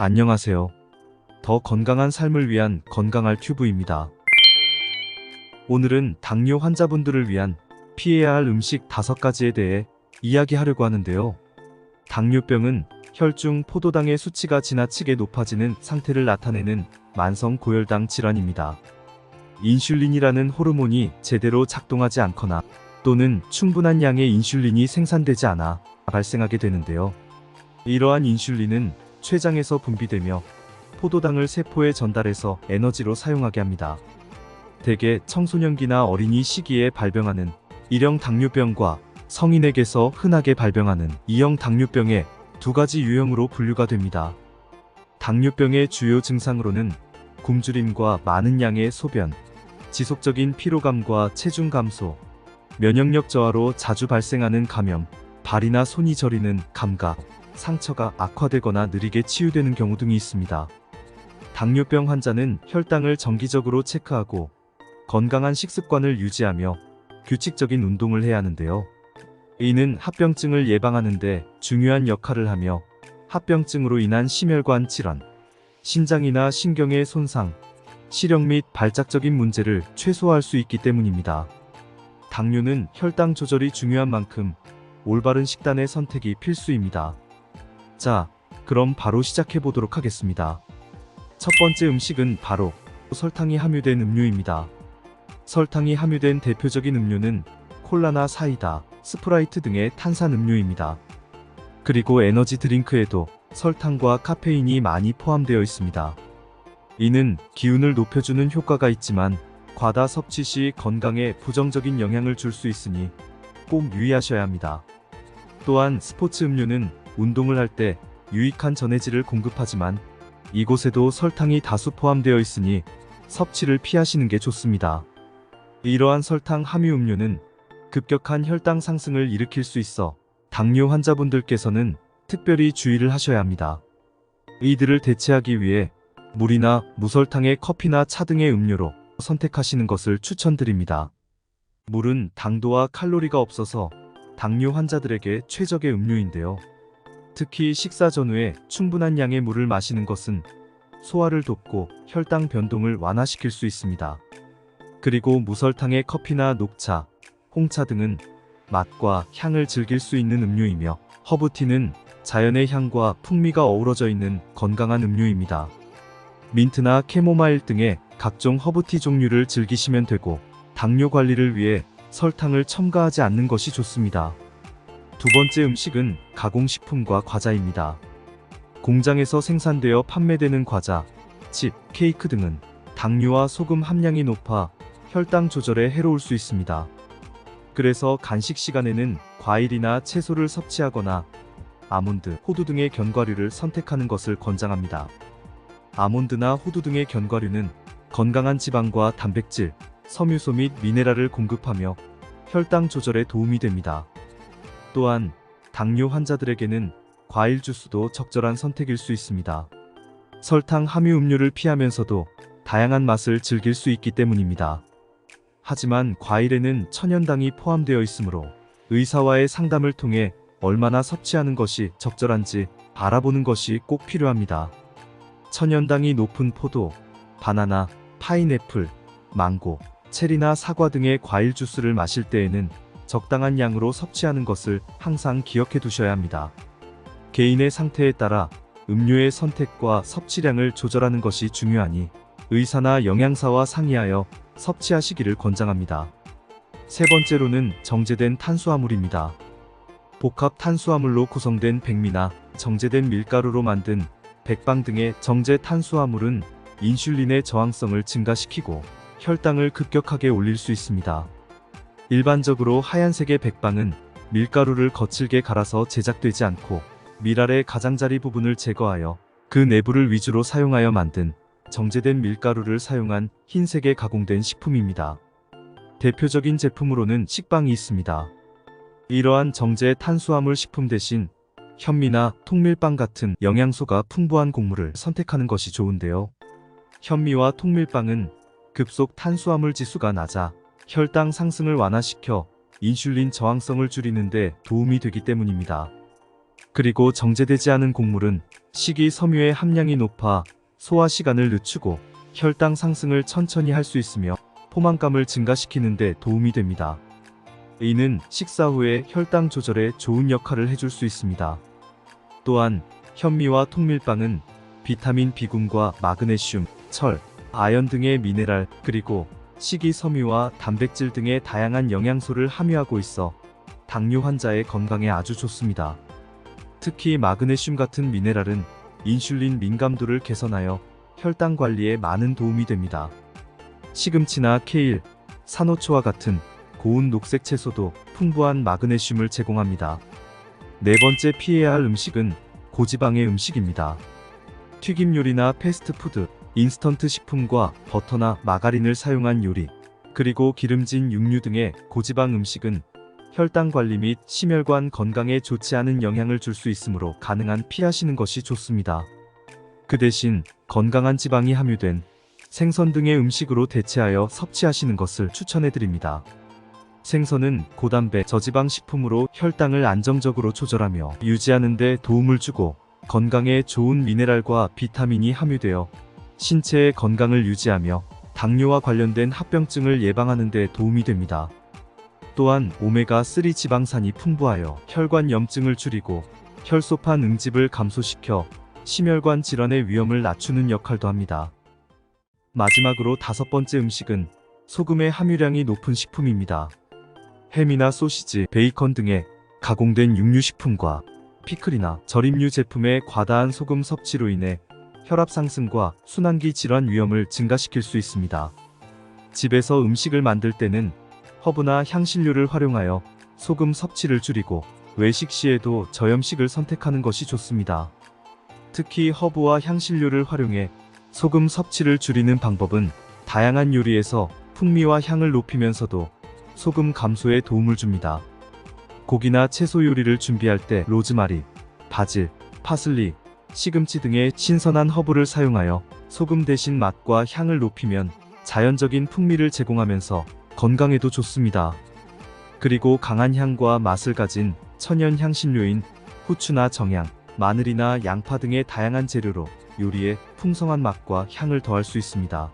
안녕하세요. 더 건강한 삶을 위한 건강할 튜브입니다. 오늘은 당뇨 환자분들을 위한 피해야 할 음식 5가지에 대해 이야기하려고 하는데요. 당뇨병은 혈중 포도당의 수치가 지나치게 높아지는 상태를 나타내는 만성 고혈당 질환입니다. 인슐린이라는 호르몬이 제대로 작동하지 않거나 또는 충분한 양의 인슐린이 생산되지 않아 발생하게 되는데요. 이러한 인슐린은 췌장에서 분비되며 포도당을 세포에 전달해서 에너지로 사용하게 합니다. 대개 청소년기나 어린이 시기에 발병하는 1형 당뇨병과 성인에게서 흔하게 발병하는 2형 당뇨병의 2가지 유형으로 분류가 됩니다. 당뇨병의 주요 증상으로는 굶주림과 많은 양의 소변, 지속적인 피로감과 체중 감소, 면역력 저하로 자주 발생하는 감염, 발이나 손이 저리는 감각, 상처가 악화되거나 느리게 치유되는 경우 등이 있습니다. 당뇨병 환자는 혈당을 정기적으로 체크하고 건강한 식습관을 유지하며 규칙적인 운동을 해야 하는데요. 이는 합병증을 예방하는 데 중요한 역할을 하며 합병증으로 인한 심혈관 질환, 신장이나 신경의 손상, 시력 및 발작적인 문제를 최소화할 수 있기 때문입니다. 당뇨는 혈당 조절이 중요한 만큼 올바른 식단의 선택이 필수입니다. 자, 그럼 바로 시작해 보도록 하겠습니다. 첫 번째 음식은 바로 설탕이 함유된 음료입니다. 설탕이 함유된 대표적인 음료는 콜라나 사이다, 스프라이트 등의 탄산 음료입니다. 그리고 에너지 드링크에도 설탕과 카페인이 많이 포함되어 있습니다. 이는 기운을 높여주는 효과가 있지만 과다 섭취 시 건강에 부정적인 영향을 줄 수 있으니 꼭 유의하셔야 합니다. 또한 스포츠 음료는 운동을 할 때 유익한 전해질을 공급하지만 이곳에도 설탕이 다수 포함되어 있으니 섭취를 피하시는 게 좋습니다. 이러한 설탕 함유 음료는 급격한 혈당 상승을 일으킬 수 있어 당뇨 환자분들께서는 특별히 주의를 하셔야 합니다. 이들을 대체하기 위해 물이나 무설탕의 커피나 차 등의 음료로 선택하시는 것을 추천드립니다. 물은 당도와 칼로리가 없어서 당뇨 환자들에게 최적의 음료인데요. 특히 식사 전후에 충분한 양의 물을 마시는 것은 소화를 돕고 혈당 변동을 완화시킬 수 있습니다. 그리고 무설탕의 커피나 녹차, 홍차 등은 맛과 향을 즐길 수 있는 음료이며 허브티는 자연의 향과 풍미가 어우러져 있는 건강한 음료입니다. 민트나 캐모마일 등의 각종 허브티 종류를 즐기시면 되고 당뇨 관리를 위해 설탕을 첨가하지 않는 것이 좋습니다. 두 번째 음식은 가공식품과 과자입니다. 공장에서 생산되어 판매되는 과자, 칩, 케이크 등은 당류와 소금 함량이 높아 혈당 조절에 해로울 수 있습니다. 그래서 간식 시간에는 과일이나 채소를 섭취하거나 아몬드, 호두 등의 견과류를 선택하는 것을 권장합니다. 아몬드나 호두 등의 견과류는 건강한 지방과 단백질, 섬유소 및 미네랄을 공급하며 혈당 조절에 도움이 됩니다. 또한 당뇨 환자들에게는 과일 주스도 적절한 선택일 수 있습니다. 설탕 함유 음료를 피하면서도 다양한 맛을 즐길 수 있기 때문입니다. 하지만 과일에는 천연당이 포함되어 있으므로 의사와의 상담을 통해 얼마나 섭취하는 것이 적절한지 알아보는 것이 꼭 필요합니다. 천연당이 높은 포도, 바나나, 파인애플, 망고, 체리나 사과 등의 과일 주스를 마실 때에는 적당한 양으로 섭취하는 것을 항상 기억해 두셔야 합니다. 개인의 상태에 따라 음료의 선택과 섭취량을 조절하는 것이 중요하니 의사나 영양사와 상의하여 섭취하시기를 권장합니다. 세 번째로는 정제된 탄수화물입니다. 복합 탄수화물로 구성된 백미나 정제된 밀가루로 만든 백빵 등의 정제 탄수화물은 인슐린의 저항성을 증가시키고 혈당을 급격하게 올릴 수 있습니다. 일반적으로 하얀색의 백빵은 밀가루를 거칠게 갈아서 제작되지 않고 밀알의 가장자리 부분을 제거하여 그 내부를 위주로 사용하여 만든 정제된 밀가루를 사용한 흰색에 가공된 식품입니다. 대표적인 제품으로는 식빵이 있습니다. 이러한 정제 탄수화물 식품 대신 현미나 통밀빵 같은 영양소가 풍부한 곡물을 선택하는 것이 좋은데요. 현미와 통밀빵은 급속 탄수화물 지수가 낮아 혈당 상승을 완화시켜 인슐린 저항성을 줄이는 데 도움이 되기 때문입니다. 그리고 정제되지 않은 곡물은 식이섬유의 함량이 높아 소화 시간을 늦추고 혈당 상승을 천천히 할 수 있으며 포만감을 증가시키는 데 도움이 됩니다. 이는 식사 후에 혈당 조절에 좋은 역할을 해줄 수 있습니다. 또한 현미와 통밀빵은 비타민 B군과 마그네슘, 철, 아연 등의 미네랄, 그리고 식이섬유와 단백질 등의 다양한 영양소를 함유하고 있어 당뇨 환자의 건강에 아주 좋습니다. 특히 마그네슘 같은 미네랄은 인슐린 민감도를 개선하여 혈당 관리에 많은 도움이 됩니다. 시금치나 케일, 산호초와 같은 고운 녹색 채소도 풍부한 마그네슘을 제공합니다. 네 번째 피해야 할 음식은 고지방의 음식입니다. 튀김 요리나 패스트푸드, 인스턴트 식품과 버터나 마가린을 사용한 요리, 그리고 기름진 육류 등의 고지방 음식은 혈당 관리 및 심혈관 건강에 좋지 않은 영향을 줄 수 있으므로 가능한 피하시는 것이 좋습니다. 그 대신 건강한 지방이 함유된 생선 등의 음식으로 대체하여 섭취하시는 것을 추천해드립니다. 생선은 고단백, 저지방 식품으로 혈당을 안정적으로 조절하며 유지하는 데 도움을 주고 건강에 좋은 미네랄과 비타민이 함유되어 신체의 건강을 유지하며 당뇨와 관련된 합병증을 예방하는 데 도움이 됩니다. 또한 오메가3 지방산이 풍부하여 혈관 염증을 줄이고 혈소판 응집을 감소시켜 심혈관 질환의 위험을 낮추는 역할도 합니다. 마지막으로 다섯 번째 음식은 소금의 함유량이 높은 식품입니다. 햄이나 소시지, 베이컨 등의 가공된 육류식품과 피클이나 절임류 제품의 과다한 소금 섭취로 인해 혈압 상승과 순환기 질환 위험을 증가시킬 수 있습니다. 집에서 음식을 만들 때는 허브나 향신료를 활용하여 소금 섭취를 줄이고 외식 시에도 저염식을 선택하는 것이 좋습니다. 특히 허브와 향신료를 활용해 소금 섭취를 줄이는 방법은 다양한 요리에서 풍미와 향을 높이면서도 소금 감소에 도움을 줍니다. 고기나 채소 요리를 준비할 때 로즈마리, 바질, 파슬리, 시금치 등의 신선한 허브를 사용하여 소금 대신 맛과 향을 높이면 자연적인 풍미를 제공하면서 건강에도 좋습니다. 그리고 강한 향과 맛을 가진 천연 향신료인 후추나 정향, 마늘이나 양파 등의 다양한 재료로 요리에 풍성한 맛과 향을 더할 수 있습니다.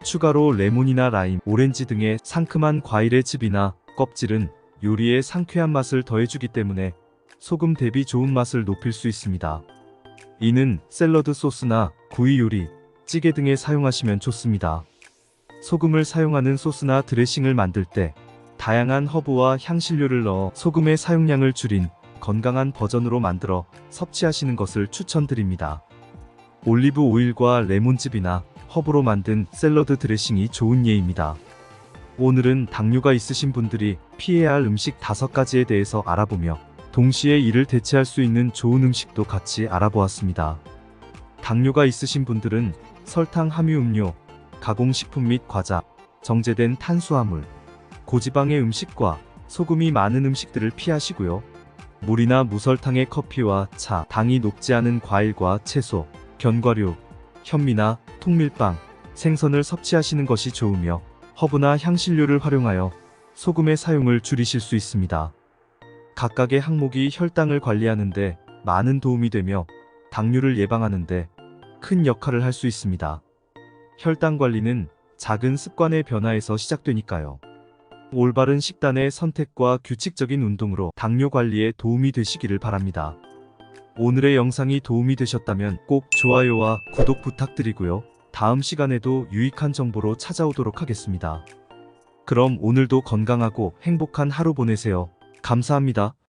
추가로 레몬이나 라임, 오렌지 등의 상큼한 과일의 즙이나 껍질은 요리에 상쾌한 맛을 더해주기 때문에 소금 대비 좋은 맛을 높일 수 있습니다. 이는 샐러드 소스나 구이 요리, 찌개 등에 사용하시면 좋습니다. 소금을 사용하는 소스나 드레싱을 만들 때 다양한 허브와 향신료를 넣어 소금의 사용량을 줄인 건강한 버전으로 만들어 섭취하시는 것을 추천드립니다. 올리브 오일과 레몬즙이나 허브로 만든 샐러드 드레싱이 좋은 예입니다. 오늘은 당뇨가 있으신 분들이 피해야 할 음식 5가지에 대해서 알아보며 동시에 이를 대체할 수 있는 좋은 음식도 같이 알아보았습니다. 당뇨가 있으신 분들은 설탕 함유 음료, 가공식품 및 과자, 정제된 탄수화물, 고지방의 음식과 소금이 많은 음식들을 피하시고요. 물이나 무설탕의 커피와 차, 당이 높지 않은 과일과 채소, 견과류, 현미나 통밀빵, 생선을 섭취하시는 것이 좋으며 허브나 향신료를 활용하여 소금의 사용을 줄이실 수 있습니다. 각각의 항목이 혈당을 관리하는 데 많은 도움이 되며 당뇨를 예방하는 데 큰 역할을 할 수 있습니다. 혈당 관리는 작은 습관의 변화에서 시작되니까요. 올바른 식단의 선택과 규칙적인 운동으로 당뇨 관리에 도움이 되시기를 바랍니다. 오늘의 영상이 도움이 되셨다면 꼭 좋아요와 구독 부탁드리고요. 다음 시간에도 유익한 정보로 찾아오도록 하겠습니다. 그럼 오늘도 건강하고 행복한 하루 보내세요. 감사합니다.